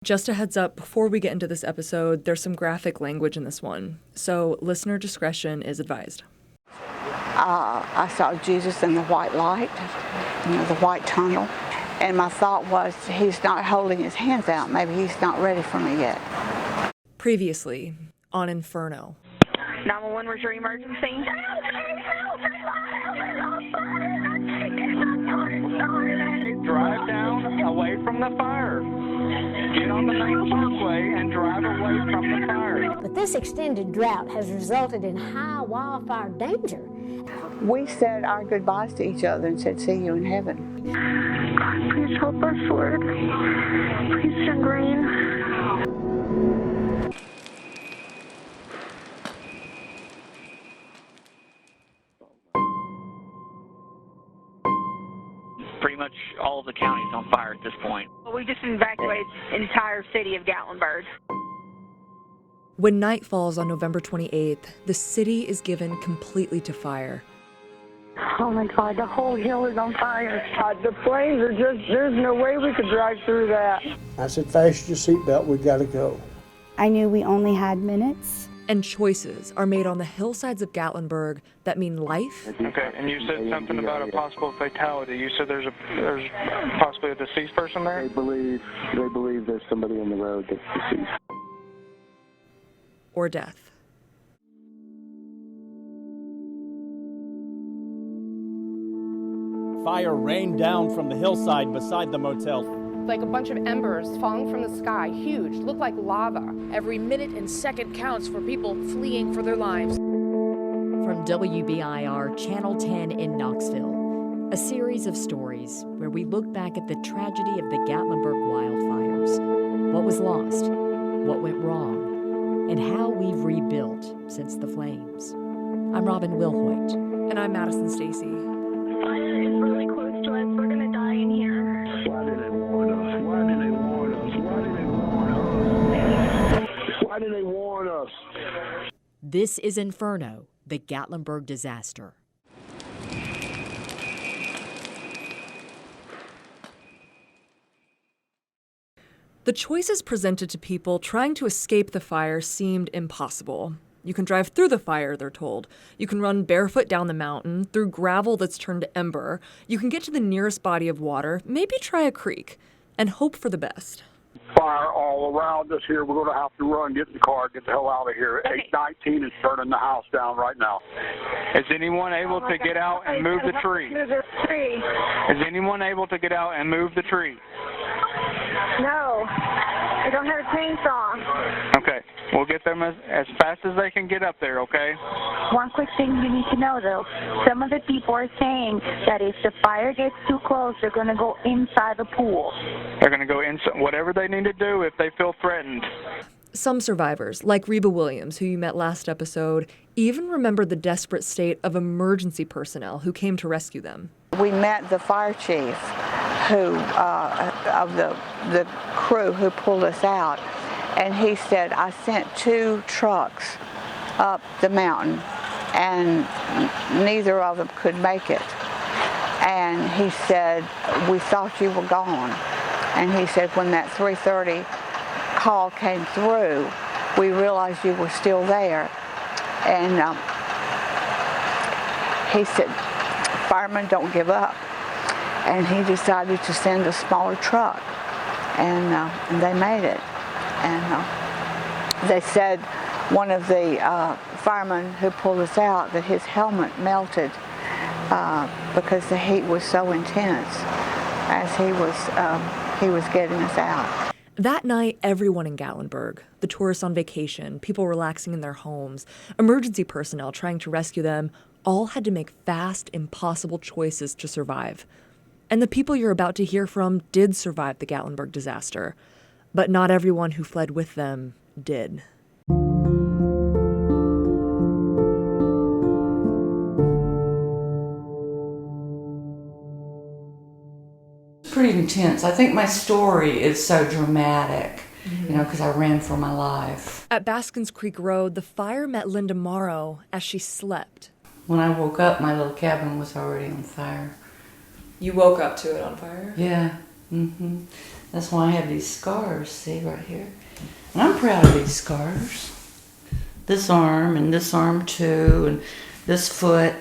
Just a heads up, before we get into this episode, there's some graphic language in this one, so listener discretion is advised. I saw Jesus in the white light, the white tunnel, and my thought was, he's not holding his hands out. Maybe he's not ready for me yet. Previously on Inferno. 911, where's your emergency? Drive down away from the fire. Get on the main parkway and drive away from the fire. But this extended drought has resulted in high wildfire danger. We said our goodbyes to each other and said, see you in heaven. God, please help us, Lord. Please send rain. Pretty much all of the county's on fire at this point. We just evacuated the entire city of Gatlinburg. When night falls on November 28th, the city is given completely to fire. Oh my God, the whole hill is on fire. The flames are just, there's no way we could drive through that. I said, fasten your seatbelt, we gotta go. I knew we only had minutes. And choices are made on the hillsides of Gatlinburg that mean life. Okay, and you said something about a possible fatality. You said there's possibly a deceased person there? They believe there's somebody on the road that's deceased. Or death. Fire rained down from the hillside beside the motel. Like a bunch of embers falling from the sky, huge, look like lava. Every minute and second counts for people fleeing for their lives. From WBIR Channel 10 in Knoxville, a series of stories where we look back at the tragedy of the Gatlinburg wildfires, what was lost, what went wrong, and how we've rebuilt since the flames. I'm Robin Wilhoit. And I'm Madison Stacy. Fire is really close to us. We're gonna die in here. Why did they warn us? Why did they warn us? Why did they warn us? Why did they warn us? This is Inferno, the Gatlinburg disaster. The choices presented to people trying to escape the fire seemed impossible. You can drive through the fire, they're told. You can run barefoot down the mountain, through gravel that's turned to ember. You can get to the nearest body of water, maybe try a creek, and hope for the best. Fire all around us here. We're going to have to run, get in the car, get the hell out of here. Okay. 819 is burning the house down right now. Is anyone able to get out and move the tree? Move the tree. Is anyone able to get out and move the tree? No, I don't have a chainsaw. Okay, we'll get them as fast as they can get up there, okay? One quick thing you need to know, though. Some of the people are saying that if the fire gets too close, they're going to go inside the pool. They're going to go inside, whatever they need to do if they feel threatened. Some survivors, like Reba Williams, who you met last episode, even remember the desperate state of emergency personnel who came to rescue them. We met the fire chief who of the crew who pulled us out, and he said, I sent 2 trucks up the mountain and neither of them could make it. And he said, we thought you were gone. And he said, when that 3:30 call came through, we realized you were still there. And he said, firemen don't give up. And he decided to send a smaller truck, and they made it. And they said one of the firemen who pulled us out that his helmet melted because the heat was so intense as he was getting us out. That night, everyone in Gatlinburg, the tourists on vacation, people relaxing in their homes, emergency personnel trying to rescue them, all had to make fast, impossible choices to survive. And the people you're about to hear from did survive the Gatlinburg disaster, but not everyone who fled with them did. Pretty intense. I think my story is so dramatic, because I ran for my life. At Baskins Creek Road, the fire met Linda Mauro as she slept. When I woke up, my little cabin was already on fire. You woke up to it on fire? Yeah. That's why I have these scars, see, right here. And I'm proud of these scars. This arm and this arm too, and this foot,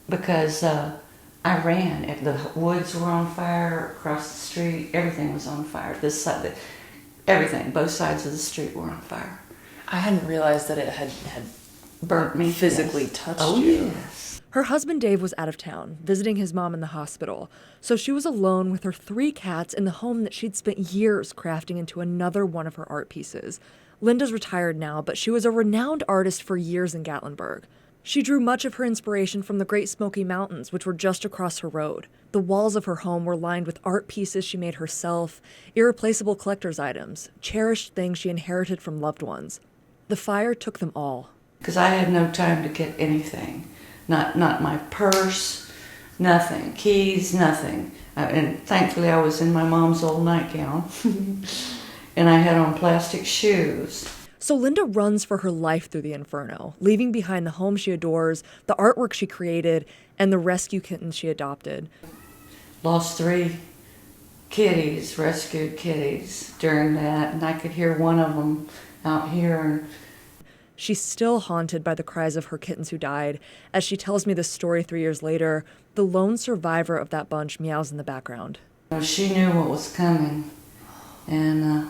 because I ran. The woods were on fire across the street. Everything was on fire. This side, everything, both sides of the street were on fire. I hadn't realized that it had burnt me, physically yes. touched Oh, you. Yes. Her husband Dave was out of town, visiting his mom in the hospital, so she was alone with her 3 cats in the home that she'd spent years crafting into another one of her art pieces. Linda's retired now, but she was a renowned artist for years in Gatlinburg. She drew much of her inspiration from the Great Smoky Mountains, which were just across her road. The walls of her home were lined with art pieces she made herself, irreplaceable collector's items, cherished things she inherited from loved ones. The fire took them all. Because I had no time to get anything. Not my purse, nothing. Keys, nothing. And thankfully I was in my mom's old nightgown. And I had on plastic shoes. So Linda runs for her life through the Inferno, leaving behind the home she adores, the artwork she created, and the rescue kittens she adopted. Lost 3 kitties, rescued kitties during that, and I could hear one of them out here. She's still haunted by the cries of her kittens who died. As she tells me this story 3 years later, the lone survivor of that bunch meows in the background. She knew what was coming, and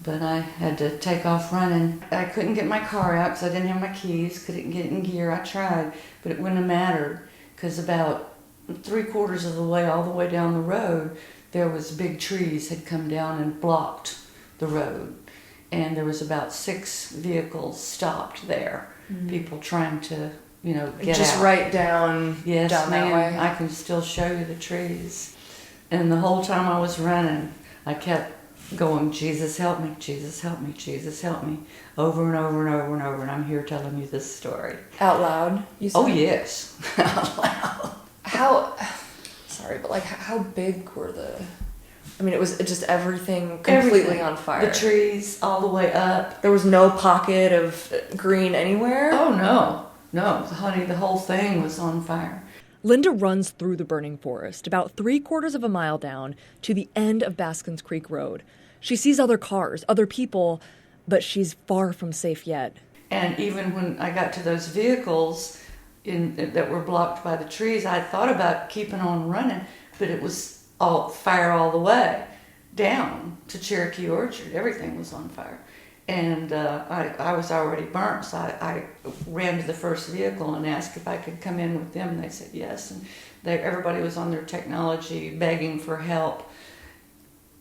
but I had to take off running. I couldn't get my car out because I didn't have my keys, couldn't get in gear. I tried, but it wouldn't have mattered because about 3/4 of the way, all the way down the road, there was big trees had come down and blocked the road. And there was about 6 vehicles stopped there. Mm-hmm. People trying to, get just out. right down, yes, down ma'am, that way. I can still show you the trees. And the whole time I was running, I kept going, Jesus help me, Jesus help me, Jesus help me, over and over and over and over. And I'm here telling you this story. Out loud, you said? Oh, yes, out loud. How big were it was just everything completely on fire. The trees all the way up. There was no pocket of green anywhere? Oh, no, honey, the whole thing was on fire. Linda runs through the burning forest, about 3/4 of a mile down, to the end of Baskins Creek Road. She sees other cars, other people, but she's far from safe yet. And even when I got to those vehicles that were blocked by the trees, I thought about keeping on running, but it was all fire all the way down to Cherokee Orchard. Everything was on fire. And I was already burnt, so I ran to the first vehicle and asked if I could come in with them, and they said yes. And everybody was on their technology begging for help.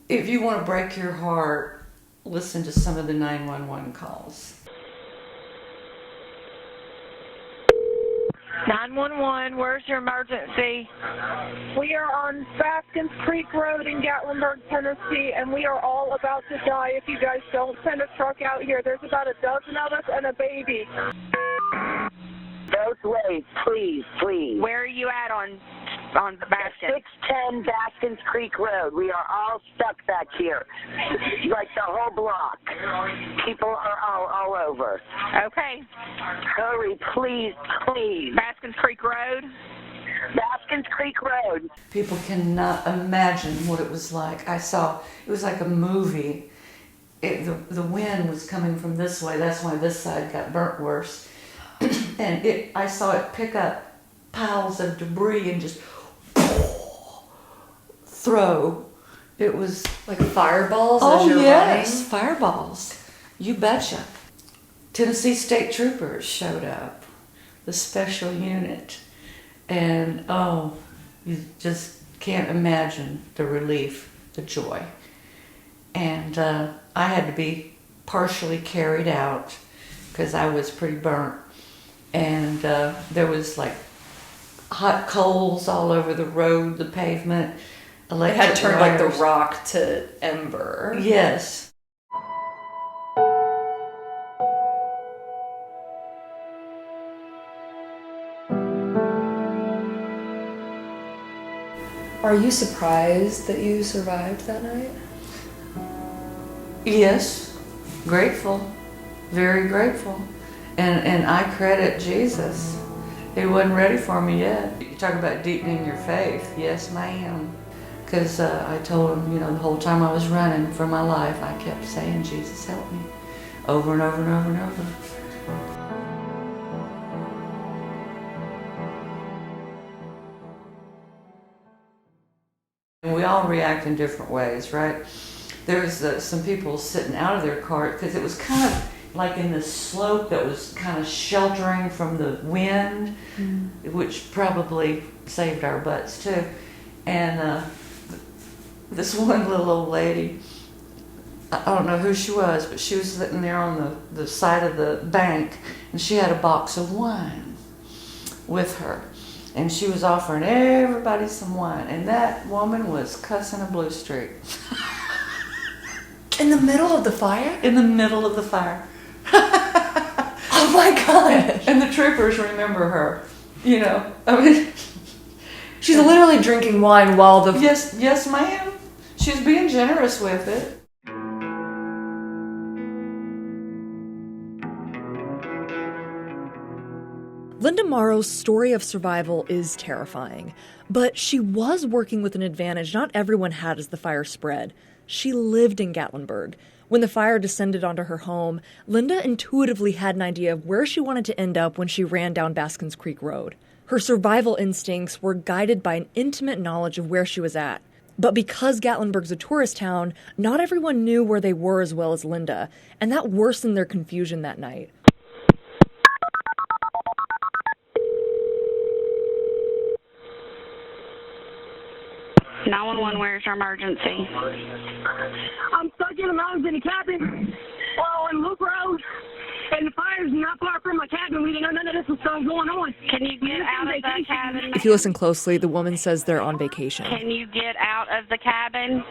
If you want to break your heart, listen to some of the 911 calls. 911, where's your emergency? We are on Baskins Creek Road in Gatlinburg, Tennessee, and we are all about to die if you guys don't send a truck out here. There's about a dozen of us and a baby. Both ways, please, please. Where are you at on Baskins? 610 Baskins Creek Road. We are all stuck back here, like the whole block. People are all over. Okay. Hurry, please, please. Baskins Creek Road? Baskins Creek Road. People cannot imagine what it was like. It was like a movie. The wind was coming from this way. That's why this side got burnt worse. And I saw it pick up piles of debris and just throw. It was like fireballs. Oh, as you're yes, running? Fireballs. You betcha. Tennessee State Troopers showed up, the special unit, and you just can't imagine the relief, the joy. And I had to be partially carried out because I was pretty burnt. And there was like hot coals all over the road, the pavement. They had turned like the rock to ember. Yes. Are you surprised that you survived that night? Yes. Grateful. Very grateful. And I credit Jesus. He wasn't ready for me yet. You talk about deepening your faith. Yes, ma'am. because I told him, the whole time I was running for my life, I kept saying, Jesus, help me, over and over and over and over. We all react in different ways, right? There was some people sitting out of their cart because it was kind of like in this slope that was kind of sheltering from the wind, which probably saved our butts too. And this one little old lady, I don't know who she was, but she was sitting there on the side of the bank, and she had a box of wine with her. And she was offering everybody some wine, and that woman was cussing a blue streak. In the middle of the fire? In the middle of the fire. Oh my God! And the troopers remember her, I mean, she's literally drinking wine while the... Yes, ma'am. She was being generous with it. Linda Mauro's story of survival is terrifying, but she was working with an advantage not everyone had as the fire spread. She lived in Gatlinburg. When the fire descended onto her home, Linda intuitively had an idea of where she wanted to end up when she ran down Baskins Creek Road. Her survival instincts were guided by an intimate knowledge of where she was at. But because Gatlinburg's a tourist town, not everyone knew where they were as well as Linda, and that worsened their confusion that night. Where's your emergency? I'm stuck in the mountains in a cabin on Loop Road, and the fire's not far from my cabin. We didn't know none of this was going on. Can you get out of the cabin? If you listen closely, the woman says they're on vacation. Can you get out of the cabin?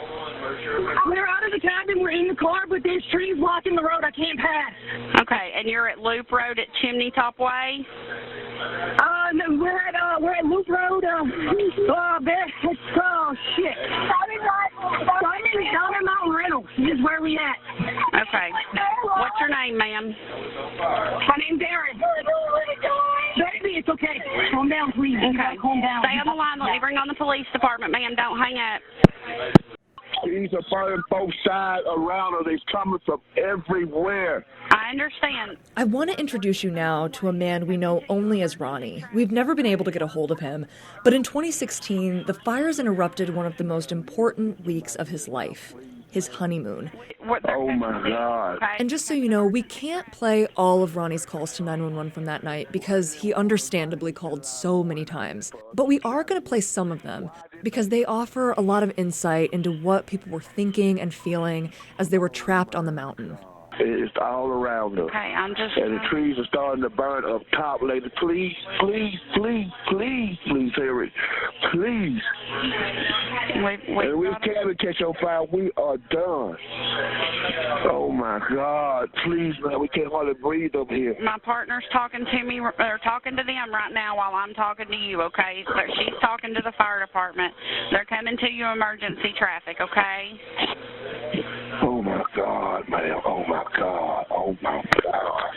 We're out of the cabin. We're in the car, but there's trees blocking the road. I can't pass. Okay, and you're at Loop Road at Chimney Top Way? No, we're at Loop Road. Shit. Diamond Mountain Reynolds is where we at. Okay. What's your name, ma'am? My name's Aaron. Baby, it's okay. Calm down, please. Okay. Calm down. Stay on the line. Let me bring on the police department, ma'am. Don't hang up. These are burning both sides around her. They're coming from everywhere. I understand. I want to introduce you now to a man we know only as Ronnie. We've never been able to get a hold of him, but in 2016, the fires interrupted one of the most important weeks of his life, his honeymoon. Oh my God. And just so you know, we can't play all of Ronnie's calls to 911 from that night because he understandably called so many times. But we are going to play some of them because they offer a lot of insight into what people were thinking and feeling as they were trapped on the mountain. It's all around us. Okay, I'm just... And the trees are starting to burn up top, lady. Please, Harry. Please. And we can't catch on fire. We are done. Oh, my God. Please, man. We can't hardly breathe up here. My partner's talking to me, or talking to them right now while I'm talking to you, okay? So she's talking to the fire department. They're coming to you emergency traffic, okay? Oh, my God, man. Oh, my God. Oh, my God.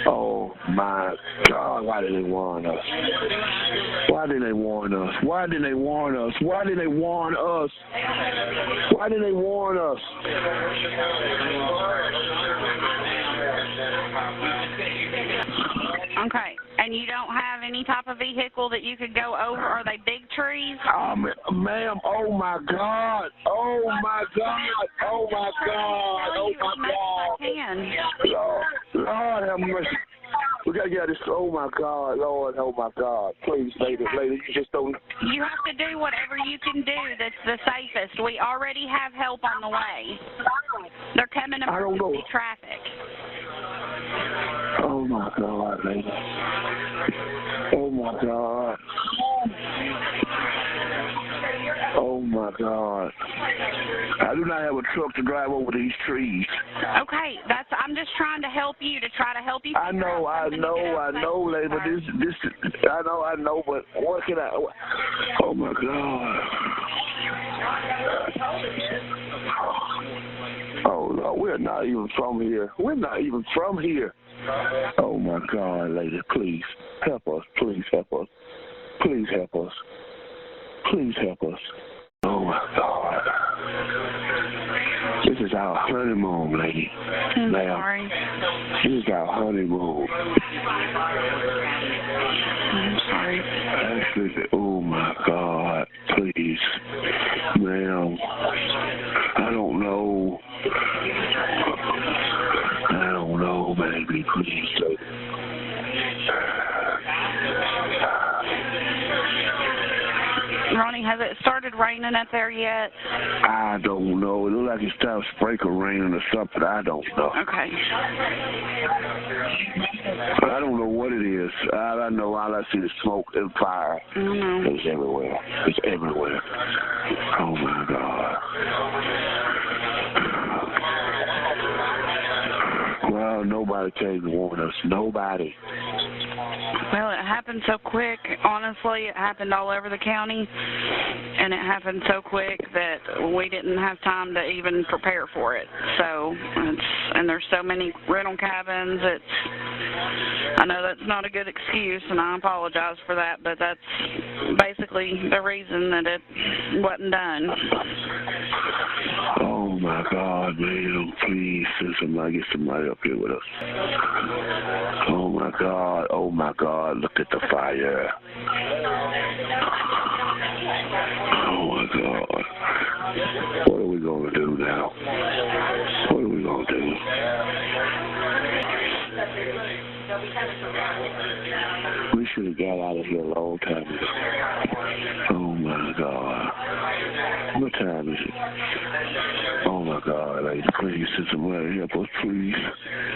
Oh, my God. Why did they warn us? Why did they warn us? Why did they warn us? Why did they warn us? Why did they warn us? Okay. And you don't have any type of vehicle that you could go over? Are they big trees? Ma'am, oh, my God. Oh, my God. Oh, my God. Oh, my God. Lord have mercy. We got to get this. Oh, my God. Lord, oh, my God. Please, lady, you just don't. You have to do whatever you can do that's the safest. We already have help on the way. They're coming to emergency traffic. Oh, my God, lady. Oh, my God. Oh, my God. I do not have a truck to drive over these trees. Okay, I'm just trying to help you, to try to help you. I know, lady, but this, I know, but what can I, oh, my God. Oh, no, we're not even from here. We're not even from here. Oh, my God, lady, please help us. Please help us. Please help us. Please help us. This is our honeymoon, lady. I'm Ma'am, sorry. this is our honeymoon. I'm sorry. Actually, oh my God, please, ma'am. I don't know. Baby, please. Ronnie, has it started raining up there yet? I don't know. It looks like it's time to sprinkle rain or something. I don't know. Okay. I don't know what it is. I know all I see is smoke and fire. It's everywhere. It's everywhere. Oh my God. Well, nobody came to warn us. Nobody. Well, it happened so quick. Honestly, it happened all over the county, and it happened so quick that we didn't have time to even prepare for it. So, and there's so many rental cabins. I know that's not a good excuse, and I apologize for that, but that's basically the reason that it wasn't done. Oh my God, man, please send somebody, get somebody up here with us. Oh my God, look at the fire. Oh my God. What are we going to do now? What are we going to do? We should have got out of here a long time ago. Oh my God. What time is it? Oh my God, lady, please send somebody help us, please.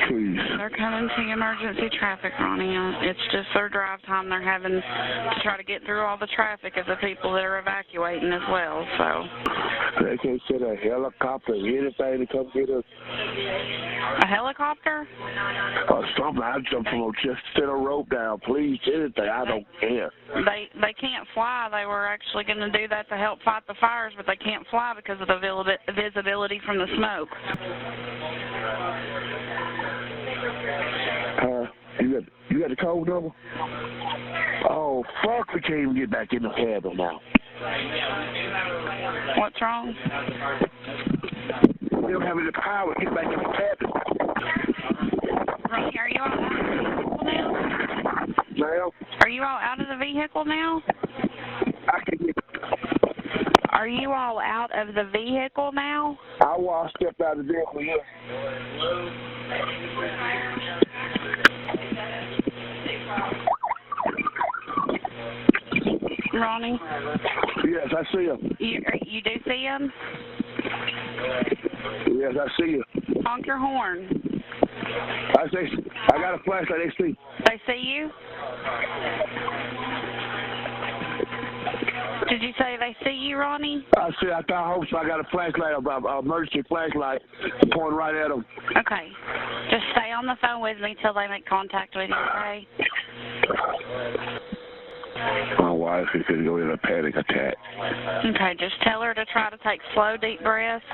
Please. They're coming to emergency traffic, Ronnie. It's just their drive time. They're having to try to get through all the traffic of the people that are evacuating as well, so. They can't send a helicopter or anything to come get us. A helicopter? Or something. I'd jump from just set a rope down, please. Anything. I don't care. They can't fly. They were actually going to do that to help fight the fires, but they can't fly because of the visibility from the smoke. You got the code number? Oh, fuck, we can't even get back in the cabin now. What's wrong? We don't have any power to get back in the cabin. Ronnie, are you all out of the vehicle now? Ma'am? Are you all out of the vehicle now? Are you all out of the vehicle now? I stepped out of the vehicle, yeah. Ronnie? Yes, I see him. You do see him? Yes, I see you. Honk your horn. I got a flashlight. They see. They see you? Did you say they see you, Ronnie? I hope so. I got a flashlight, an emergency flashlight, pointing right at them. Okay. Just stay on the phone with me till they make contact with you, okay? My wife is going to go in a panic attack. Okay, just tell her to try to take slow, deep breaths.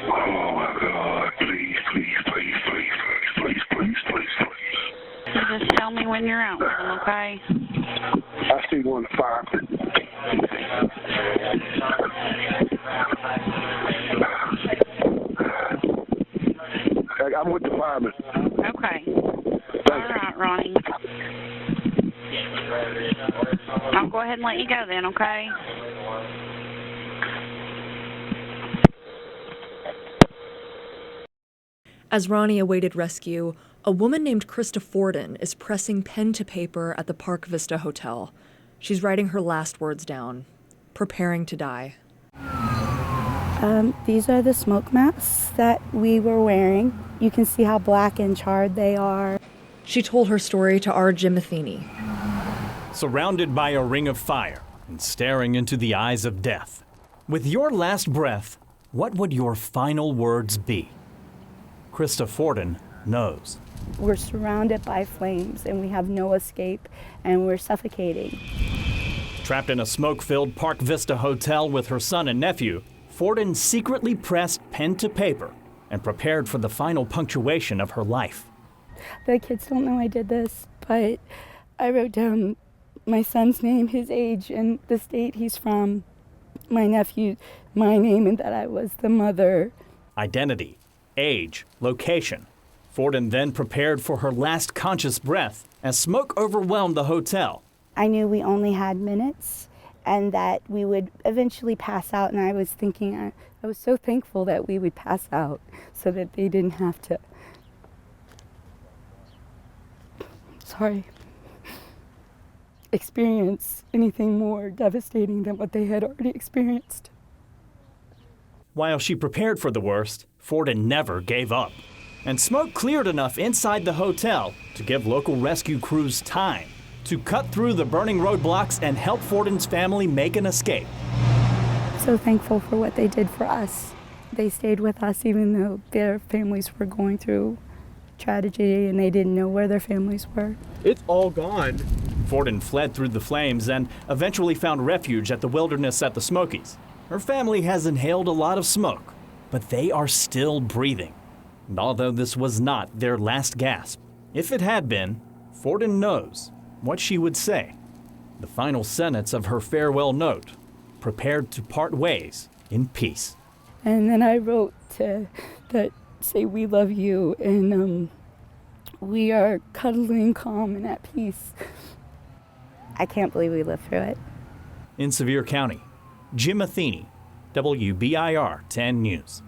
Oh my God, please. Just tell me when you're out with them, okay? I see one fireman. I'm with the fireman. Okay. All right, Ronnie. I'll go ahead and let you go then, okay? As Ronnie awaited rescue, a woman named Krista Forden is pressing pen to paper at the Park Vista Hotel. She's writing her last words down, preparing to die. These are the smoke masks that we were wearing. You can see how black and charred they are. She told her story to our Jim Matheny. Surrounded by a ring of fire and staring into the eyes of death. With your last breath, what would your final words be? Krista Forden knows. We're surrounded by flames and we have no escape and we're suffocating. Trapped in a smoke-filled Park Vista hotel with her son and nephew, Forden secretly pressed pen to paper and prepared for the final punctuation of her life. The kids don't know I did this, but I wrote down my son's name, his age, and the state he's from, my nephew, my name, and that I was the mother. Identity, age, location. Forden then prepared for her last conscious breath as smoke overwhelmed the hotel. I knew we only had minutes and that we would eventually pass out, and I was thinking, I was so thankful that we would pass out so that they didn't have to, experience anything more devastating than what they had already experienced. While she prepared for the worst, Forden never gave up. And smoke cleared enough inside the hotel to give local rescue crews time to cut through the burning roadblocks and help Forden's family make an escape. So thankful for what they did for us. They stayed with us even though their families were going through tragedy and they didn't know where their families were. It's all gone. Forden fled through the flames and eventually found refuge at the wilderness at the Smokies. Her family has inhaled a lot of smoke, but they are still breathing. And although this was not their last gasp, if it had been, Forden knows what she would say. The final sentence of her farewell note, prepared to part ways in peace. And then I wrote that say we love you and we are cuddling, calm, and at peace. I can't believe we lived through it. In Sevier County, Jim Matheny, WBIR 10 News.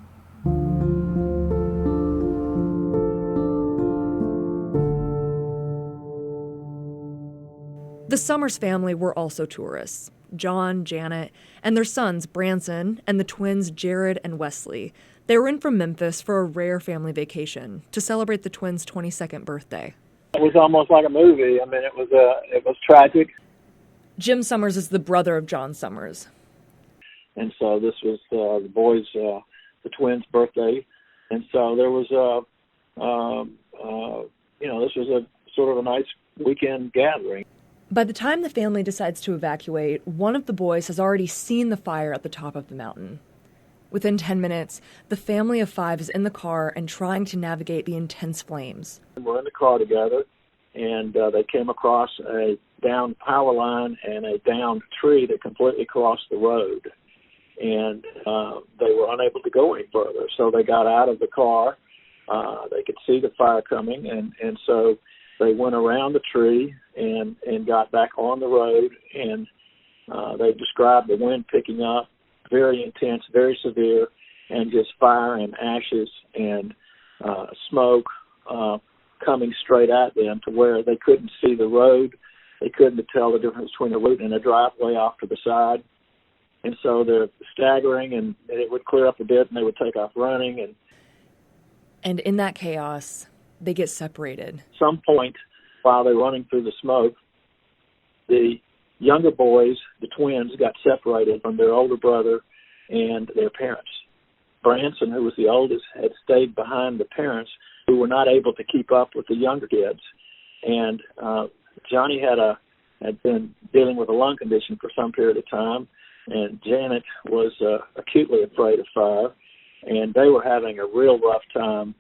The Summers family were also tourists. John, Janet, and their sons, Branson, and the twins, Jared and Wesley. They were in from Memphis for a rare family vacation to celebrate the twins' 22nd birthday. It was almost like a movie. I mean, it was tragic. Jim Summers is the brother of John Summers. And so this was the boys' the twins' birthday. And so there was this was a sort of a nice weekend gathering. By the time the family decides to evacuate, one of the boys has already seen the fire at the top of the mountain. Within 10 minutes, the family of 5 is in the car and trying to navigate the intense flames. We're in the car together, and they came across a downed power line and a downed tree that completely crossed the road. And they were unable to go any further, so they got out of the car. They could see the fire coming, and so they went around the tree and got back on the road, and they described the wind picking up, very intense, very severe, and just fire and ashes and smoke coming straight at them to where they couldn't see the road. They couldn't tell the difference between a road and a driveway off to the side. And so they're staggering, and it would clear up a bit, and they would take off running. And in that chaos, they get separated. At some point, while they're running through the smoke, the younger boys, the twins, got separated from their older brother and their parents. Branson, who was the oldest, had stayed behind the parents, who were not able to keep up with the younger kids. And Johnny had been dealing with a lung condition for some period of time, and Janet was acutely afraid of fire, and they were having a real rough time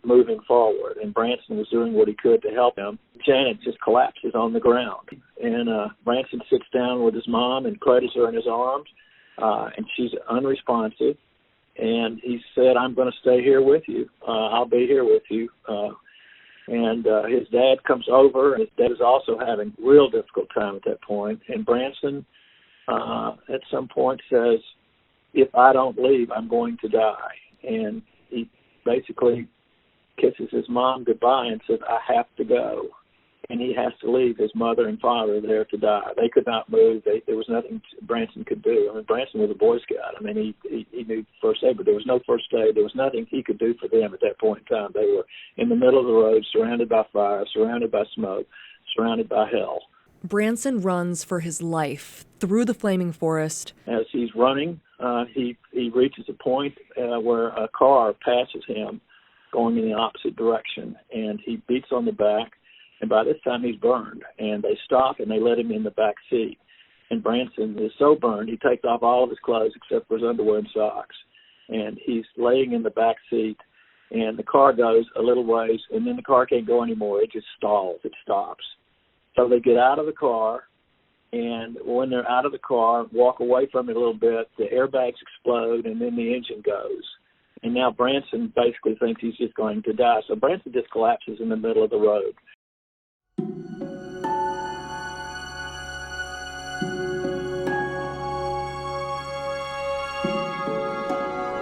moving forward, and Branson was doing what he could to help him. Janet just collapses on the ground, and Branson sits down with his mom and cradles her in his arms, and she's unresponsive, and he said, "I'm going to stay here with you. I'll be here with you." And his dad comes over, and his dad is also having real difficult time at that point, and Branson at some point says, "If I don't leave, I'm going to die." And he basically kisses his mom goodbye and says, "I have to go." And he has to leave his mother and father there to die. They could not move. There was nothing Branson could do. I mean, Branson was a Boy Scout. I mean, he knew first aid, but there was no first aid. There was nothing he could do for them at that point in time. They were in the middle of the road, surrounded by fire, surrounded by smoke, surrounded by hell. Branson runs for his life through the flaming forest. As he's running, he reaches a point where a car passes him going in the opposite direction, and he beats on the back, and by this time he's burned, and they stop and they let him in the back seat. And Branson is so burned, he takes off all of his clothes except for his underwear and socks. And he's laying in the back seat, and the car goes a little ways, and then the car can't go anymore. It just stalls. It stops. So they get out of the car, and when they're out of the car, walk away from it a little bit, the airbags explode, and then the engine goes. And now Branson basically thinks he's just going to die. So Branson just collapses in the middle of the road.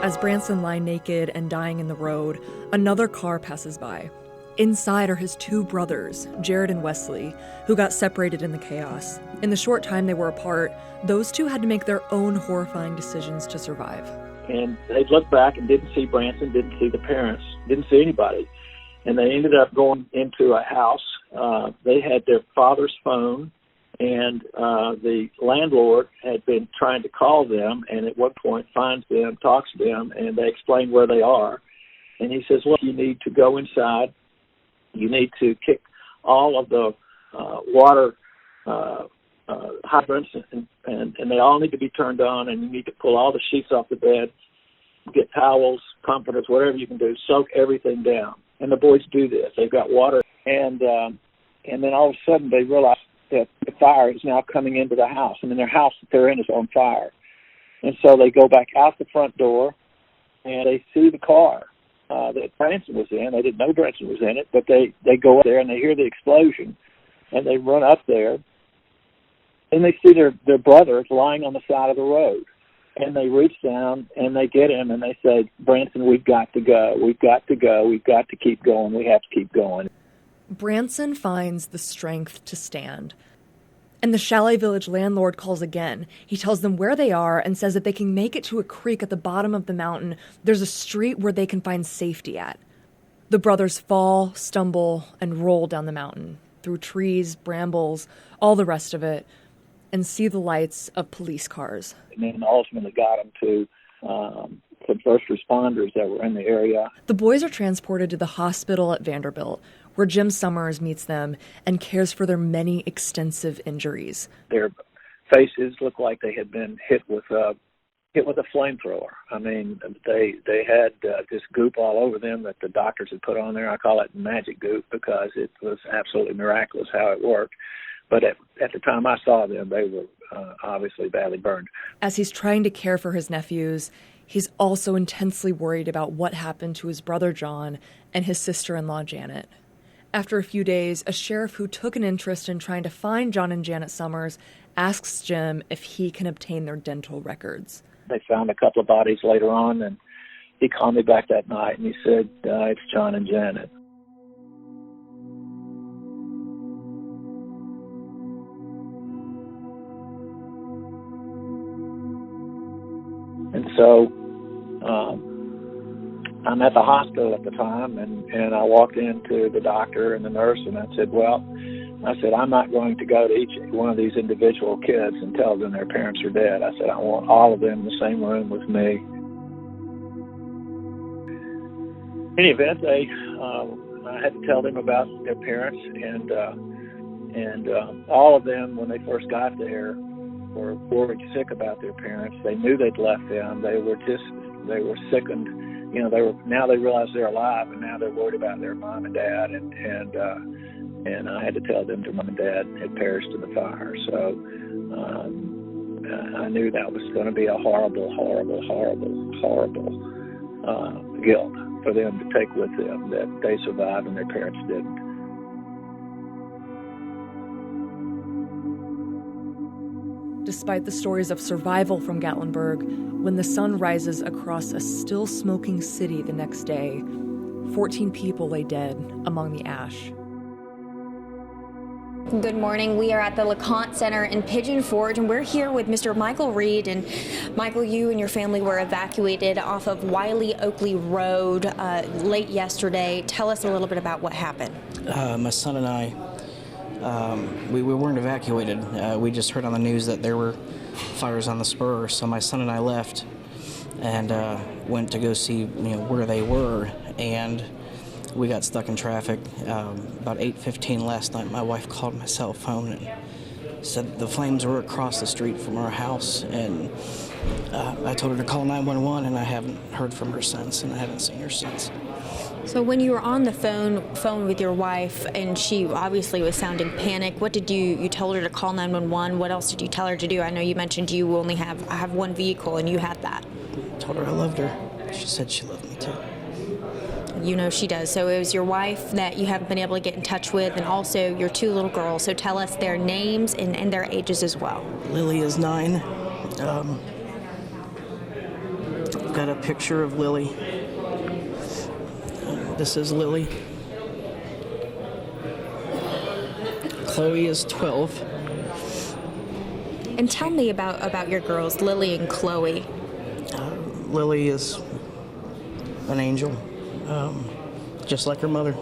As Branson lies naked and dying in the road, another car passes by. Inside are his two brothers, Jared and Wesley, who got separated in the chaos. In the short time they were apart, those two had to make their own horrifying decisions to survive. And they looked back and didn't see Branson, didn't see the parents, didn't see anybody. And they ended up going into a house. They had their father's phone, and the landlord had been trying to call them, and at one point finds them, talks to them, and they explain where they are. And he says, look, you need to go inside. You need to kick all of the water hydrants, and they all need to be turned on, and you need to pull all the sheets off the bed, get towels, comforters, whatever you can do, soak everything down. And the boys do this. They've got water, and then all of a sudden they realize that the fire is now coming into the house. I mean, their house that they're in is on fire. And so they go back out the front door, and they see the car that Branson was in. They didn't know Branson was in it, but they go up there, and they hear the explosion, and they run up there, and they see their brother lying on the side of the road. And they reach down, and they get him, and they say, Branson, we've got to go. We've got to go. We've got to keep going. We have to keep going. Branson finds the strength to stand. And the Chalet Village landlord calls again. He tells them where they are and says that they can make it to a creek at the bottom of the mountain. There's a street where they can find safety at. The brothers fall, stumble, and roll down the mountain, through trees, brambles, all the rest of it, and see the lights of police cars. And then ultimately got them to some first responders that were in the area. The boys are transported to the hospital at Vanderbilt, where Jim Summers meets them and cares for their many extensive injuries. Their faces look like they had been hit with a flamethrower. I mean, they had this goop all over them that the doctors had put on there. I call it magic goop because it was absolutely miraculous how it worked. But at the time I saw them, they were obviously badly burned. As he's trying to care for his nephews, he's also intensely worried about what happened to his brother John and his sister-in-law Janet. After a few days, a sheriff who took an interest in trying to find John and Janet Summers asks Jim if he can obtain their dental records. They found a couple of bodies later on, and he called me back that night, and he said, it's John and Janet. And so I'm at the hospital at the time, and I walked into the doctor and the nurse, and I said, I'm not going to go to each one of these individual kids and tell them their parents are dead. I said, I want all of them in the same room with me. In any event, I had to tell them about their parents, and all of them, when they first got there, were worried sick about their parents. They knew they'd left them. They were sickened. You know, now they realize they're alive, and now they're worried about their mom and dad, and I had to tell them their mom and dad had perished in the fire. So I knew that was going to be a horrible, horrible, horrible, horrible guilt for them to take with them, that they survived and their parents didn't. Despite the stories of survival from Gatlinburg, when the sun rises across a still smoking city the next day, 14 people lay dead among the ash. Good morning. We are at the LeConte Center in Pigeon Forge, and we're here with Mr. Michael Reid. And Michael, you and your family were evacuated off of Wiley Oakley Road late yesterday. Tell us a little bit about what happened. My son and I, we weren't evacuated. We just heard on the news that there were fires on the spur, so my son and I left and went to go see where they were, and we got stuck in traffic. About 8:15 last night, my wife called my cell phone, and said the flames were across the street from our house, and I told her to call 911, and I haven't heard from her since, and I haven't seen her since. So when you were on the phone with your wife, and she obviously was sounding panic, what did you told her to call 911? What else did you tell her to do? I know you mentioned you only have one vehicle, and you had that. I told her I loved her. She said she loved me too. You know she does. So it was your wife that you haven't been able to get in touch with, and also your two little girls. So tell us their names and their ages as well. Lily is 9. Got a picture of Lily. This is Lily. Chloe is 12. And tell me about your girls, Lily and Chloe. Lily is an angel, just like her mother.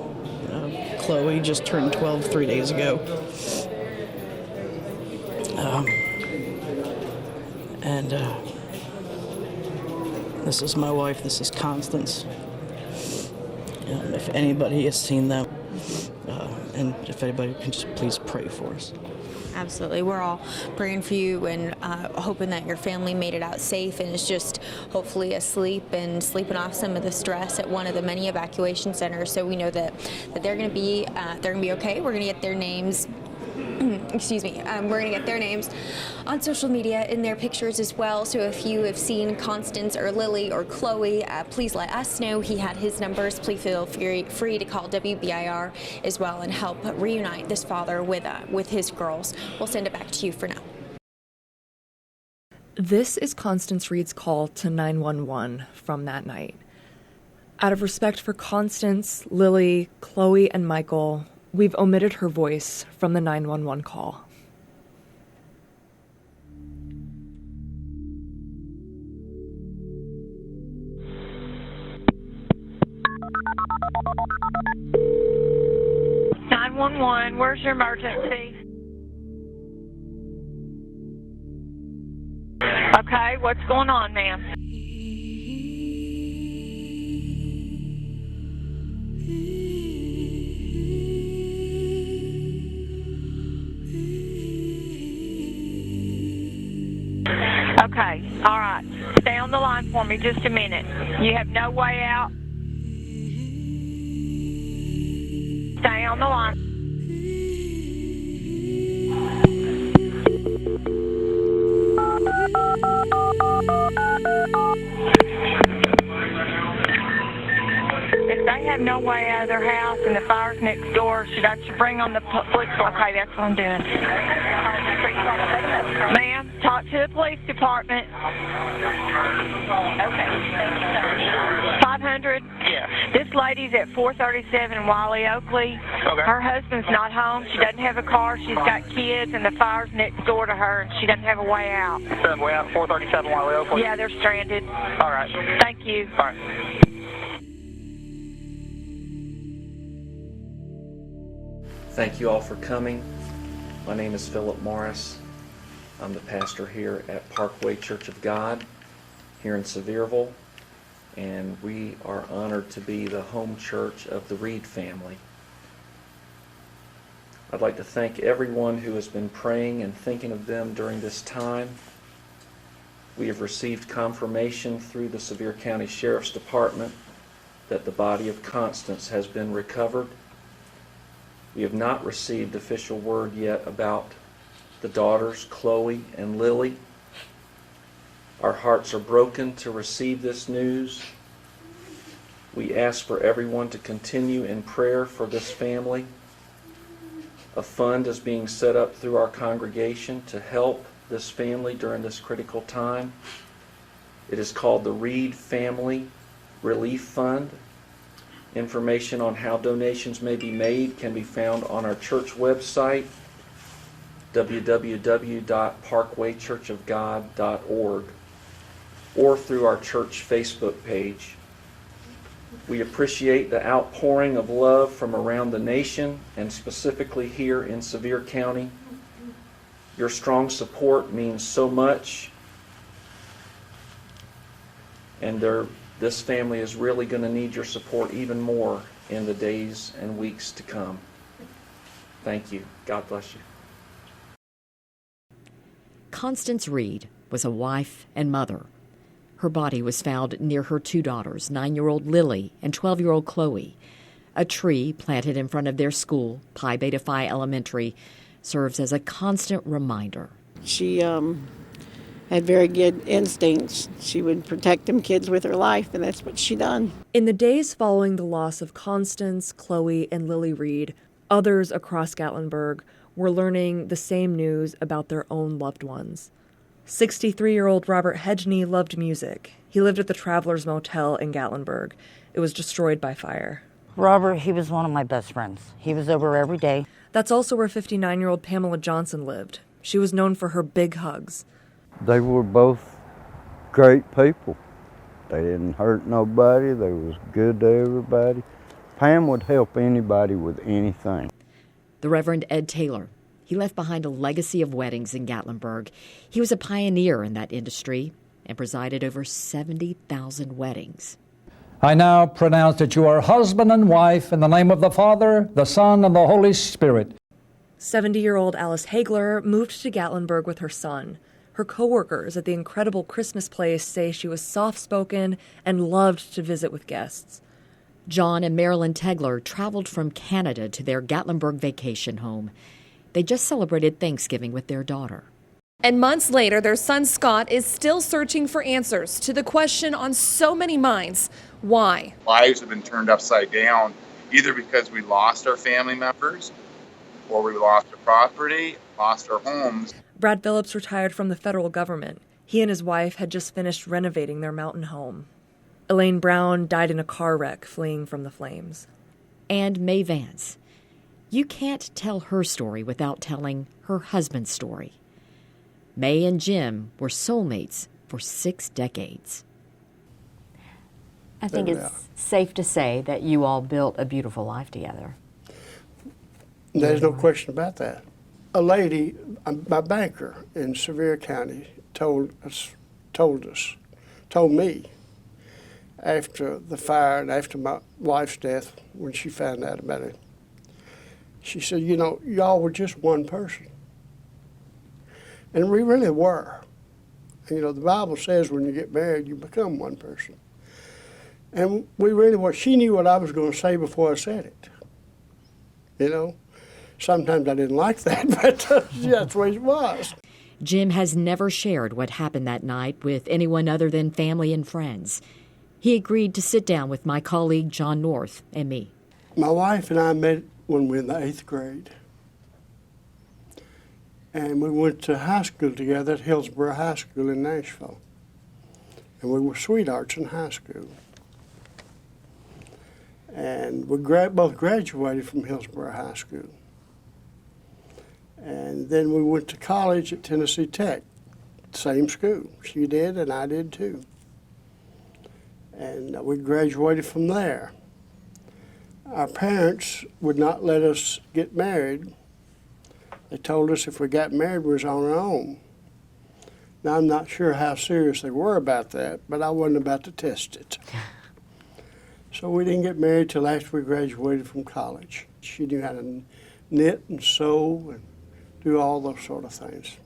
Chloe just turned 12 3 days ago. This is my wife. This is Constance. If anybody has seen them, and if anybody can just please pray for us. Absolutely. We're all praying for you and hoping that your family made it out safe and is just hopefully asleep and sleeping off some of the stress at one of the many evacuation centers. So we know that they're going to be okay. We're going to get their names. Excuse me. We're going to get their names on social media in their pictures as well. So if you have seen Constance or Lily or Chloe, please let us know. He had his numbers. Please feel free to call WBIR as well and help reunite this father with his girls. We'll send it back to you for now. This is Constance Reid's call to 911 from that night. Out of respect for Constance, Lily, Chloe, and Michael, we've omitted her voice from the 911 call. Where's your emergency? Okay, what's going on, ma'am? Okay, all right. Stay on the line for me just a minute. You have no way out. Stay on the line. If they have no way out of their house and the fire's next door, should I bring on the police? Okay, that's what I'm doing. Ma'am, talk to the police department. Okay. 500? Yeah. This lady's at 437 Wiley Oakley. Okay. Her husband's not home. She doesn't have a car. She's got kids, and the fire's next door to her, and she doesn't have a way out. Way out, 437 Wiley Oakley? Yeah, they're stranded. All right. Thank you. All right. Thank you all for coming. My name is Philip Morris. I'm the pastor here at Parkway Church of God here in Sevierville, and we are honored to be the home church of the Reid family. I'd like to thank everyone who has been praying and thinking of them during this time. We have received confirmation through the Sevier County Sheriff's Department that the body of Constance has been recovered. We have not received official word yet about the daughters, Chloe and Lily. Our hearts are broken to receive this news. We ask for everyone to continue in prayer for this family. A fund is being set up through our congregation to help this family during this critical time. It is called the Reid Family Relief Fund. Information on how donations may be made can be found on our church website, www.parkwaychurchofgod.org, or through our church Facebook page. We appreciate the outpouring of love from around the nation and specifically here in Sevier County. Your strong support means so much, and this family is really going to need your support even more in the days and weeks to come. Thank you. God bless you. Constance Reid was a wife and mother. Her body was found near her two daughters, 9-year-old Lily and 12-year-old Chloe. A tree planted in front of their school, Pi Beta Phi Elementary, serves as a constant reminder. She had very good instincts. She would protect them kids with her life, and that's what she done. In the days following the loss of Constance, Chloe, and Lily Reid, others across Gatlinburg were learning the same news about their own loved ones. 63-year-old Robert Hedgney loved music. He lived at the Travelers Motel in Gatlinburg. It was destroyed by fire. Robert, he was one of my best friends. He was over every day. That's also where 59-year-old Pamela Johnson lived. She was known for her big hugs. They were both great people. They didn't hurt nobody. They was good to everybody. Pam would help anybody with anything. The Reverend Ed Taylor. He left behind a legacy of weddings in Gatlinburg. He was a pioneer in that industry and presided over 70,000 weddings. I now pronounce that you are husband and wife in the name of the Father, the Son, and the Holy Spirit. 70-year-old Alice Hagler moved to Gatlinburg with her son. Her co-workers at the incredible Christmas place say she was soft-spoken and loved to visit with guests. John and Marilyn Tegler traveled from Canada to their Gatlinburg vacation home. They just celebrated Thanksgiving with their daughter. And months later, their son Scott is still searching for answers to the question on so many minds: why? Lives have been turned upside down, either because we lost our family members, or we lost our property, lost our homes. Brad Phillips retired from the federal government. He and his wife had just finished renovating their mountain home. Elaine Brown died in a car wreck fleeing from the flames. And Mae Vance. You can't tell her story without telling her husband's story. Mae and Jim were soulmates for 6 decades. I think it's safe to say that you all built a beautiful life together. There's no question about that. A lady, my banker in Sevier County, told me after the fire and after my wife's death, when she found out about it, she said, you know, y'all were just one person. And we really were. You know, the Bible says when you get married, you become one person. And we really were. She knew what I was going to say before I said it. You know? Sometimes I didn't like that, but that's the way it was. Jim has never shared what happened that night with anyone other than family and friends. He agreed to sit down with my colleague John North and me. My wife and I met when we were in the 8th grade. And we went to high school together at Hillsborough High School in Nashville. And we were sweethearts in high school. And we both graduated from Hillsborough High School. And then we went to college at Tennessee Tech, same school. She did and I did too. And we graduated from there. Our parents would not let us get married. They told us if we got married, we was on our own. Now, I'm not sure how serious they were about that, but I wasn't about to test it. So we didn't get married till after we graduated from college. She knew how to knit and sew and do all those sort of things.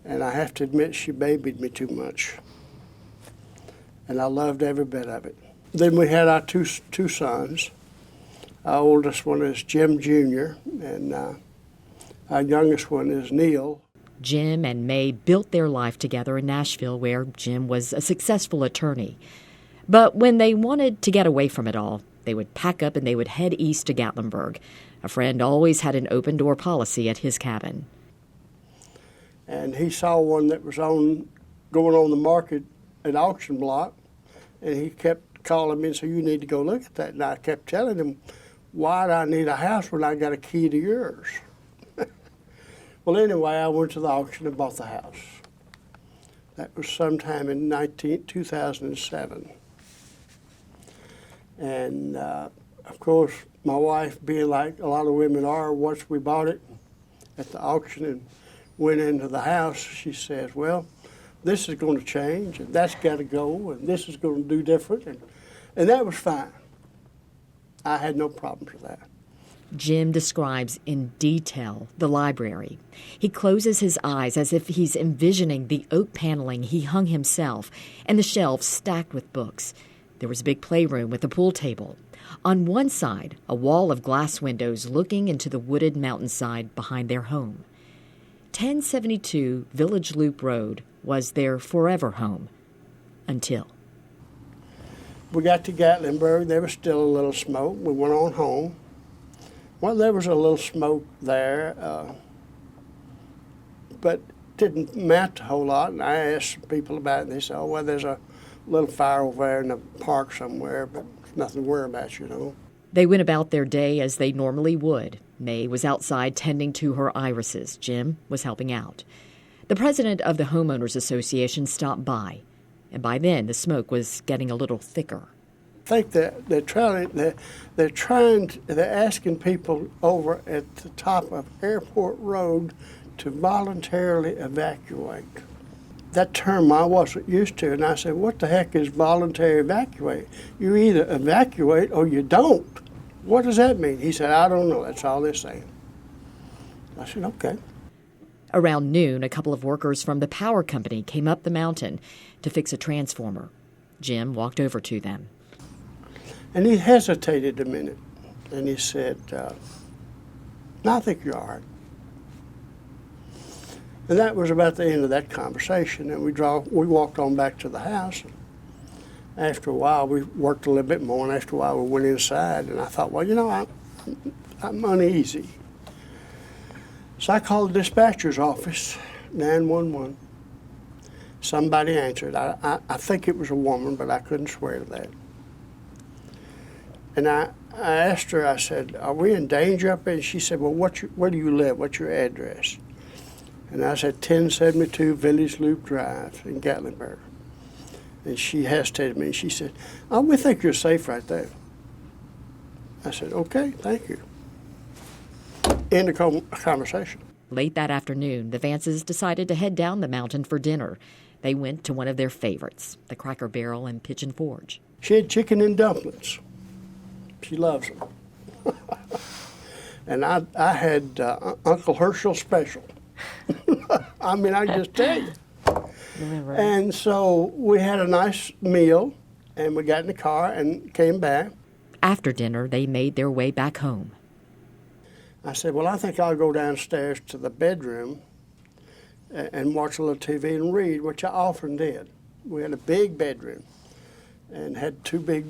And I have to admit, she babied me too much. And I loved every bit of it. Then we had our two sons. Our oldest one is Jim Jr., and our youngest one is Neil. Jim and Mae built their life together in Nashville, where Jim was a successful attorney. But when they wanted to get away from it all, they would pack up and they would head east to Gatlinburg. A friend always had an open-door policy at his cabin. And he saw one that was going on the market at auction block, and he kept calling me and said, you need to go look at that. And I kept telling him, why do I need a house when I got a key to yours? Well, anyway, I went to the auction and bought the house. That was sometime in 2007. And, of course, my wife, being like a lot of women are, once we bought it at the auction and went into the house, she says, well, this is going to change, and that's got to go, and this is going to do different. And that was fine. I had no problems with that. Jim describes in detail the library. He closes his eyes as if he's envisioning the oak paneling he hung himself and the shelves stacked with books. There was a big playroom with a pool table. On one side, a wall of glass windows looking into the wooded mountainside behind their home. 1072 Village Loop Road was their forever home. Until we got to Gatlinburg, there was still a little smoke. We went on home. Well, there was a little smoke there, but didn't matter a whole lot. And I asked people about it, and they said, oh, well, there's a little fire over there in the park somewhere, but nothing to worry about, you know. They went about their day as they normally would. May was outside tending to her irises. Jim was helping out. The president of the Homeowners Association stopped by, and by then the smoke was getting a little thicker. I think that they're asking people over at the top of Airport Road to voluntarily evacuate. That term I wasn't used to, and I said, what the heck is voluntary evacuate? You either evacuate or you don't. What does that mean? He said, I don't know, that's all they're saying. I said, okay. Around noon, a couple of workers from the power company came up the mountain to fix a transformer. Jim walked over to them. And he hesitated a minute, and he said, no, I think you're all right. And that was about the end of that conversation, and we walked on back to the house. After a while, we worked a little bit more, and after a while, we went inside, and I thought, well, you know, I'm uneasy. So I called the dispatcher's office, 911. Somebody answered. I think it was a woman, but I couldn't swear to that. And I asked her, I said, are we in danger up there? And she said, well, where do you live? What's your address? And I said, 1072 Village Loop Drive in Gatlinburg. And she hesitated me, and she said, oh, we think you're safe right there. I said, okay, thank you. End of conversation. Late that afternoon, the Vances decided to head down the mountain for dinner. They went to one of their favorites, the Cracker Barrel and Pigeon Forge. She had chicken and dumplings. She loves them. And I had Uncle Herschel special. I mean, I just tell you. And so we had a nice meal, and we got in the car and came back. After dinner, they made their way back home. I said, well, I think I'll go downstairs to the bedroom and watch a little TV and read, which I often did. We had a big bedroom and had two big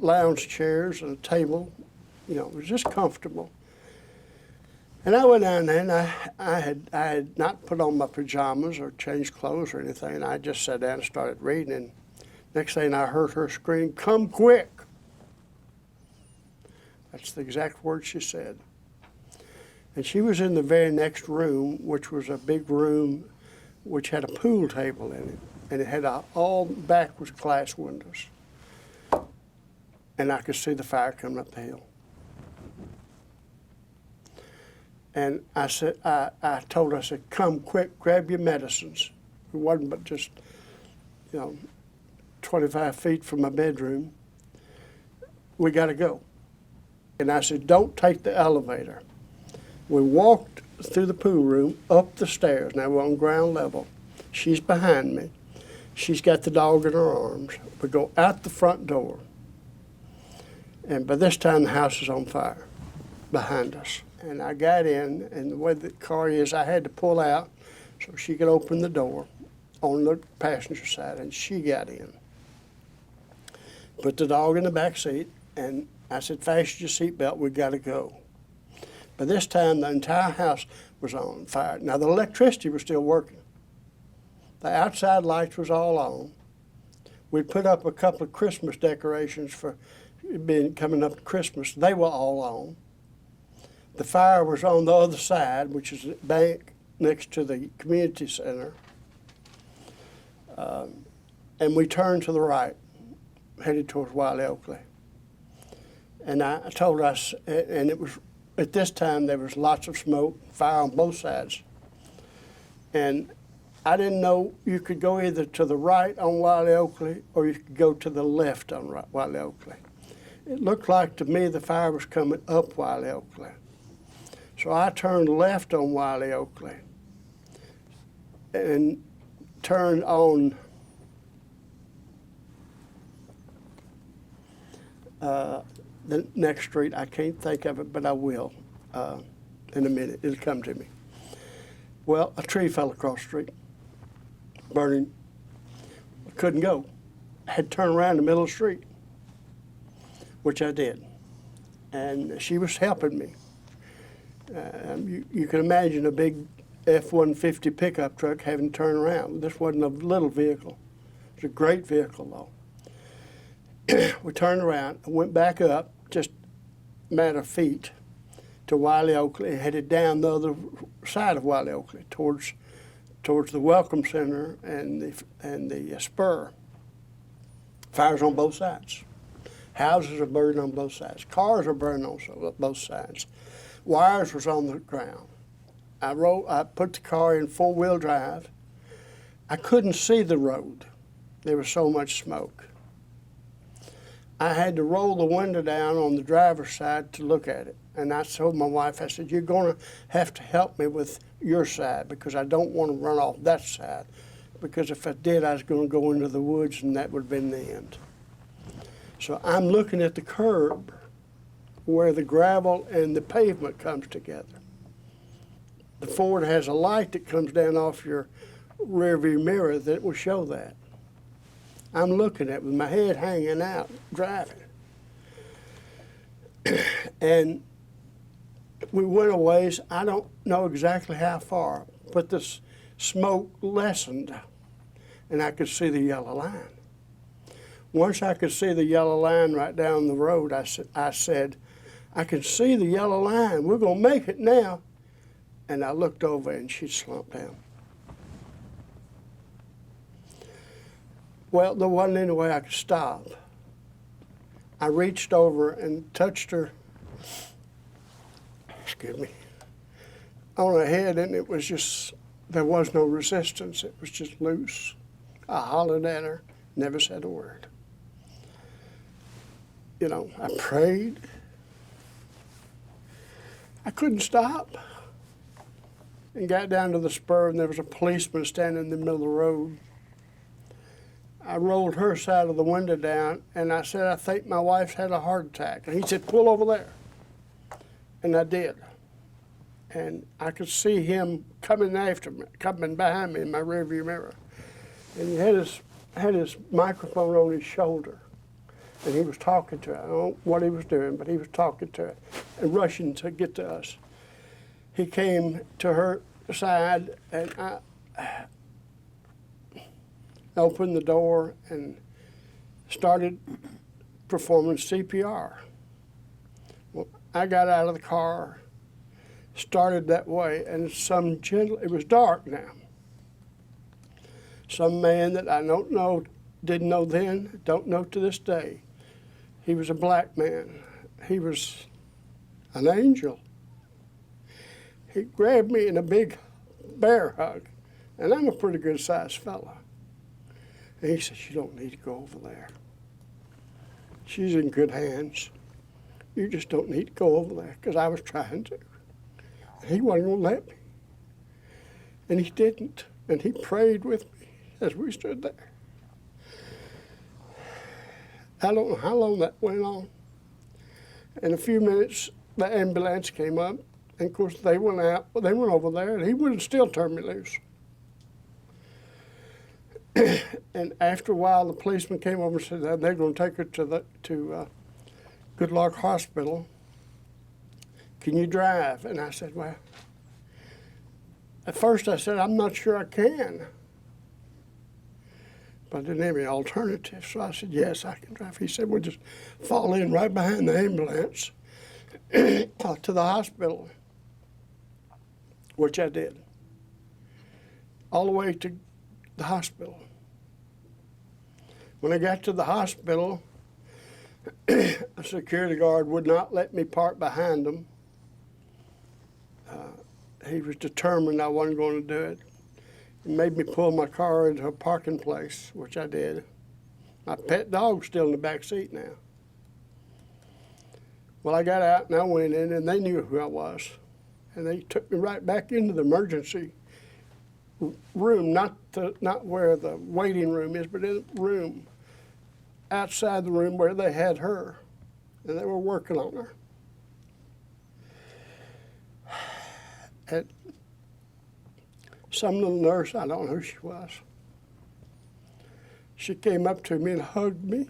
lounge chairs and a table. You know, it was just comfortable. And I went down there, and I had not put on my pajamas or changed clothes or anything. I just sat down and started reading, and next thing I heard her scream, come quick. That's the exact word she said. And she was in the very next room, which was a big room which had a pool table in it, and it had all back was glass windows. And I could see the fire coming up the hill. And I said, I told her, I said, come quick, grab your medicines. It wasn't but just, 25 feet from my bedroom. We got to go. And I said, don't take the elevator. We walked through the pool room, up the stairs. Now we're on ground level. She's behind me. She's got the dog in her arms. We go out the front door. And by this time, the house is on fire behind us. And I got in, and the way the car is, I had to pull out so she could open the door on the passenger side, and she got in. Put the dog in the back seat, and I said, fasten your seatbelt, we got to go. By this time, the entire house was on fire. Now, the electricity was still working. The outside lights was all on. We'd put up a couple of Christmas decorations for coming up to Christmas. They were all on. The fire was on the other side, which is the bank next to the community center. And we turned to the right, headed towards Wiley Oakley. And I told us, and it was, at this time, there was lots of smoke, fire on both sides. And I didn't know you could go either to the right on Wiley Oakley or you could go to the left on Wiley Oakley. It looked like to me the fire was coming up Wiley Oakley. So I turned left on Wiley Oakley and turned on the next street. I can't think of it, but I will in a minute. It'll come to me. Well, a tree fell across the street, burning. I couldn't go. I had to turn around in the middle of the street, which I did. And she was helping me. You can imagine a big F-150 pickup truck having to turn around. This wasn't a little vehicle. It was a great vehicle, though. We turned around and went back up just a matter of feet to Wiley Oakley and headed down the other side of Wiley Oakley towards the Welcome Center and the spur. Fires on both sides. Houses are burning on both sides. Cars are burning on both sides. Wires was on the ground. I put the car in four-wheel drive. I couldn't see the road. There was so much smoke. I had to roll the window down on the driver's side to look at it. And I told my wife, I said, you're going to have to help me with your side because I don't want to run off that side. Because if I did, I was going to go into the woods and that would have been the end. So I'm looking at the curb where the gravel and the pavement comes together. The Ford has a light that comes down off your rearview mirror that will show that. I'm looking at it with my head hanging out, driving. And we went a ways, I don't know exactly how far, but the smoke lessened and I could see the yellow line. Once I could see the yellow line right down the road, I said, I can see the yellow line. We're going to make it now. And I looked over and she slumped down. Well, there wasn't any way I could stop. I reached over and touched her, excuse me, on her head, and it was just, there was no resistance. It was just loose. I hollered at her, never said a word. You know, I prayed. I couldn't stop. And got down to the spur, and there was a policeman standing in the middle of the road. I rolled her side of the window down, and I said, I think my wife's had a heart attack. And he said, pull over there. And I did. And I could see him coming after me, coming behind me in my rearview mirror. And he had his microphone on his shoulder. And he was talking to her. I don't know what he was doing, but he was talking to her and rushing to get to us. He came to her side, and I opened the door and started performing CPR. Well, I got out of the car, started that way, and it was dark now. Some man that I don't know, didn't know then, don't know to this day. He was a black man. He was an angel. He grabbed me in a big bear hug, and I'm a pretty good sized fella. And he said, you don't need to go over there. She's in good hands. You just don't need to go over there, because I was trying to. And he wasn't going to let me. And he didn't, and he prayed with me as we stood there. I don't know how long that went on. In a few minutes, the ambulance came up. And of course, they went out, they went over there, and he wouldn't still turn me loose. And after a while, the policeman came over and said that they're going to take her to Good Luck Hospital. Can you drive? And I said, well, at first I said, I'm not sure I can. But I didn't have any alternative, so I said, yes, I can drive. He said, we'll just fall in right behind the ambulance to the hospital. Which I did, all the way to the hospital. When I got to the hospital, a security guard would not let me park behind him. He was determined I wasn't going to do it. He made me pull my car into a parking place, which I did. My pet dog's still in the back seat now. Well, I got out and I went in, and they knew who I was. And they took me right back into the emergency room, not where the waiting room is, but in the room outside the room where they had her, and they were working on her. And some little nurse, I don't know who she was, she came up to me and hugged me.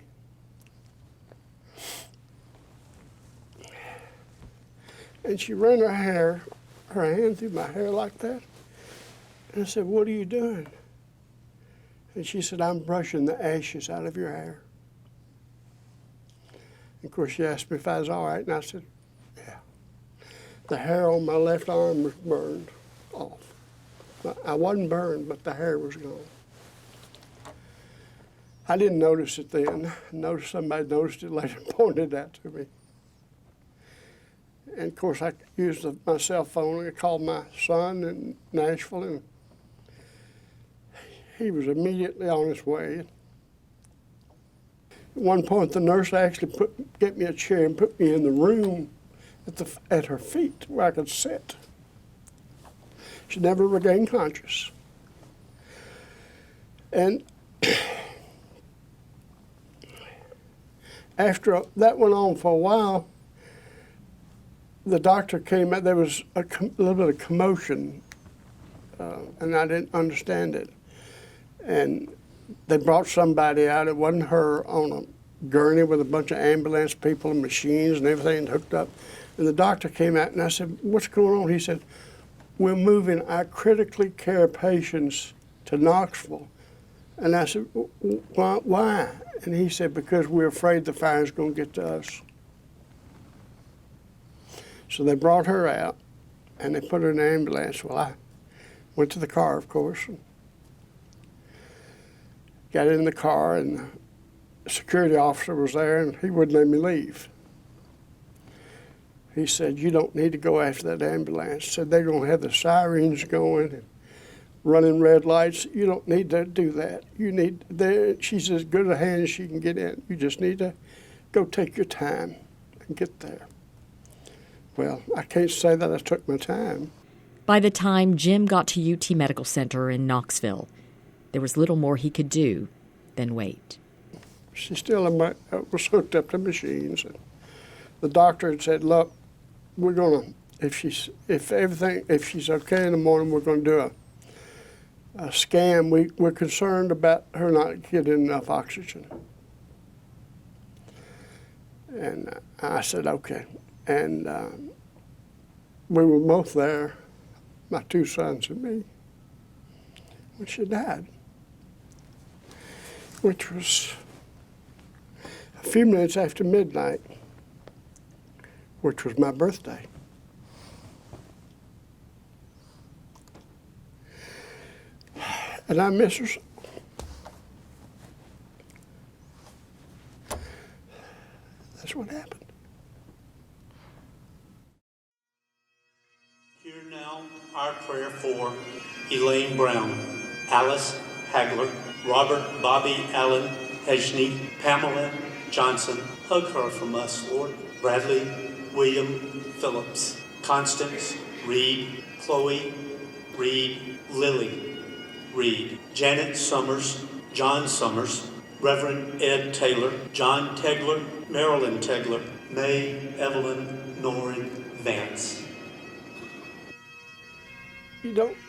And she ran her hand through my hair like that. And I said, "What are you doing?" And she said, "I'm brushing the ashes out of your hair." And of course, she asked me if I was all right, and I said, "Yeah." The hair on my left arm was burned off. I wasn't burned, but the hair was gone. I didn't notice it then. Somebody noticed it later and pointed it out to me. And of course, I used my cell phone. I called my son in Nashville, and he was immediately on his way. At one point, the nurse actually get me a chair and put me in the room at her feet where I could sit. She never regained conscious. And after that went on for a while, the doctor came out. There was a little bit of commotion, and I didn't understand it. And they brought somebody out. It wasn't her, on a gurney with a bunch of ambulance people and machines and everything hooked up. And the doctor came out, and I said, "What's going on?" He said, "We're moving our critically care patients to Knoxville." And I said, "Why?" And he said, "Because we're afraid the fire's going to get to us." So they brought her out, and they put her in an ambulance. Well, I went to the car, of course, and got in the car, and the security officer was there, and he wouldn't let me leave. He said, "You don't need to go after that ambulance." He said, "They're going to have the sirens going and running red lights. You don't need to do that. She's as good a hand as she can get in. You just need to go take your time and get there." Well, I can't say that I took my time. By the time Jim got to UT Medical Center in Knoxville, there was little more he could do than wait. She still was hooked up to machines. And the doctor had said, "Look, we're going to, if she's okay in the morning, we're going to do a scan. We're concerned about her not getting enough oxygen." And I said, "Okay." And we were both there, my two sons and me, when she died, which was a few minutes after midnight, which was my birthday. And I miss her so. That's what happened. Hear now our prayer for Elaine Brown, Alice Hagler, Robert Bobby Allen Hejny, Pamela Johnson. Hug her from us, Lord. Bradley William Phillips, Constance Reid, Chloe Reid, Lily Reid, Janet Summers, John Summers, Reverend Ed Taylor, John Tegler, Marilyn Tegler, May Evelyn Norin Vance.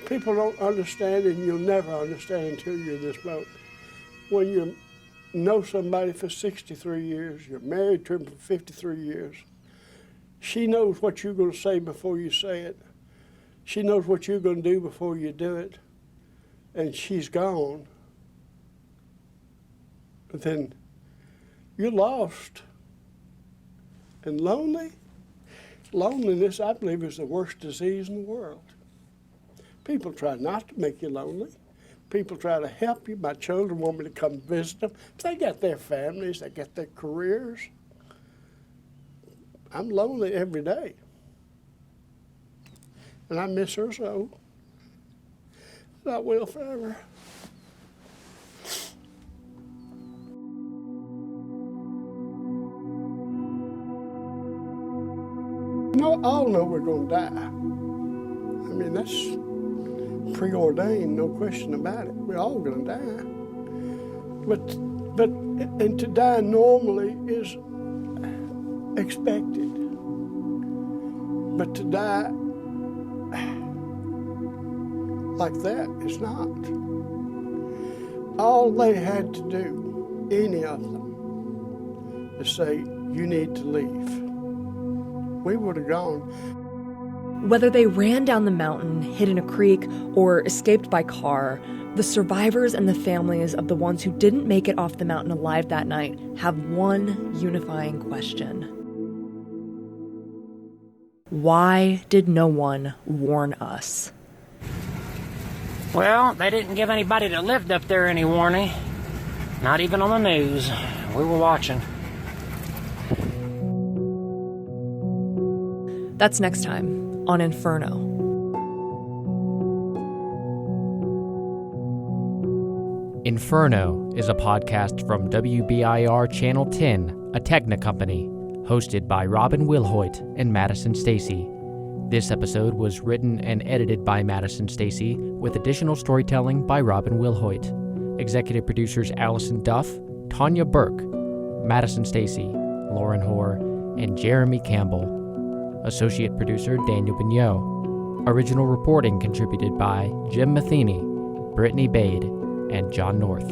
People don't understand, and you'll never understand until you're in this boat. When you know somebody for 63 years, you're married to them for 53 years, she knows what you're going to say before you say it. She knows what you're going to do before you do it, and she's gone. But then you're lost and lonely. Loneliness, I believe, is the worst disease in the world. People try not to make you lonely. People try to help you. My children want me to come visit them. They got their families, they got their careers. I'm lonely every day. And I miss her so. And I will forever. All know we're going to die. I mean, that's preordained, no question about it. We're all going to die. And to die normally is expected. But to die like that is not. All they had to do, any of them, is say, you need to leave. We would have gone. Whether they ran down the mountain, hid in a creek, or escaped by car, the survivors and the families of the ones who didn't make it off the mountain alive that night have one unifying question. Why did no one warn us? Well, they didn't give anybody that lived up there any warning. Not even on the news. We were watching. That's next time on Inferno. Inferno is a podcast from WBIR Channel 10, a Techna company, hosted by Robin Wilhoit and Madison Stacy. This episode was written and edited by Madison Stacy, with additional storytelling by Robin Wilhoit. Executive producers Allison Duff, Tanya Burke, Madison Stacy, Lauren Hoare, and Jeremy Campbell. Associate producer Daniel Bignot. Original reporting contributed by Jim Matheny, Brittany Bade, and John North.